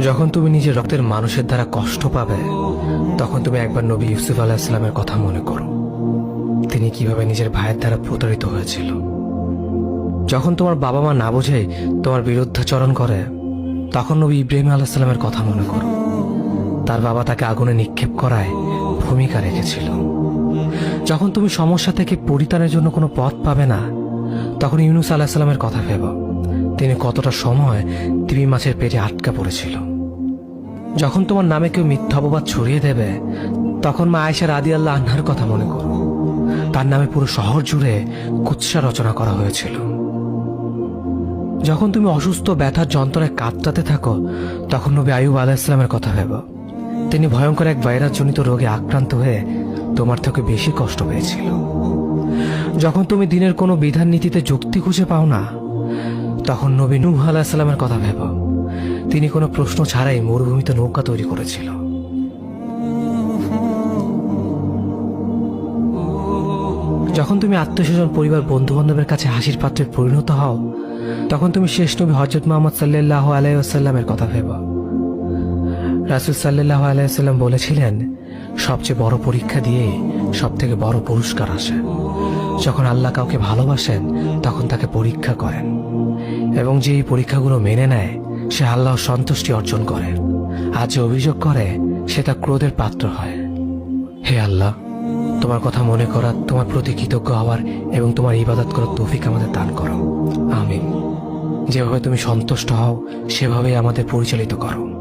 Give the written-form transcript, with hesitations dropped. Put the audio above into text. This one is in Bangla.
যখন তুমি নিজের রক্তের মানুষের দ্বারা কষ্ট পাবে, তখন তুমি একবার নবী ইউসুফ আলাইহিস সালামের কথা মনে করো। তিনি কিভাবে নিজের ভাইয়ের দ্বারা প্রতারিত হয়েছিল। যখন তোমার বাবা মা না বুঝে তোমার বিরুদ্ধাচরণ করে, তখন নবী ইব্রাহিম আলাইহিস সালামের কথা মনে করো। তার বাবা তাকে আগুনে নিক্ষেপ করায় ভূমিকা রেখেছিল। যখন তুমি সমস্যা থেকে পরিত্রাণের জন্য কোনো পথ পাবে না, তখন ইউনুস আলাইহিস সালামের কথা ভেবো। তিনি কতটা সময় তিমি মাছের পেটে আটকা পড়েছিল। যখন তোমার নামে কেউ মিথ্যা অপবাদ ছড়িয়ে দেবে, তখন মা আয়েশা রাদিয়াল্লাহু আনহার কথা মনে করো। তার নামে পুরো শহর জুড়ে কুৎসা রচনা করা হয়েছিল। যখন তুমি অসুস্থ ব্যথার যন্ত্রণায় কাতরাতে থাকো, তখন নবী আইয়ুব আলাইহিস সালামের কথা ভেবো। তিনি ভয়ঙ্কর এক ভাইরাসজনিত রোগে আক্রান্ত হয়ে তোমার থেকে বেশি কষ্ট পেয়েছিল। যখন তুমি দিনের কোনো বিধান নীতিতে যুক্তি খুঁজে পাও না, তখন নবী নূহ আলাইহিস সালামের কথা ভেবো। তিনি কোনো প্রশ্ন ছাড়াই মরুভূমিতে নৌকা তৈরি করেছিল। যখন তুমি আত্মীয়স্বজন, পরিবার, বন্ধু বান্ধবের কাছে হাসির পাত্রে পরিণত হও, তখন তুমি শেষ নবী হযরত মুহাম্মদ সাল্লাল্লাহু আলাইহি ওয়াসাল্লামের কথা ভেবো। রাসূল সাল্লাল্লাহু আলাইহি ওয়াসাল্লাম বলেছিলেন, সবচেয়ে বড় পরীক্ষা দিয়ে সবথেকে বড় পুরস্কার আসে। যখন আল্লাহ কাউকে ভালোবাসেন, তখন তাকে পরীক্ষা করেন, এবং যে এই পরীক্ষাগুলো মেনে নেয়, সে আল্লাহর সন্তুষ্টি অর্জন করে। আর যে অভিযোগ করে, সে তা ক্রোধের পাত্র হয়। হে আল্লাহ, তোমার কথা মনে করা, তোমার প্রতি কৃতজ্ঞ হওয়ার এবং তোমার ইবাদত করার তৌফিক আমাদের দান করো। আমিন। যেভাবে তুমি সন্তুষ্ট হও, সেভাবেই আমাদের পরিচালিত করো।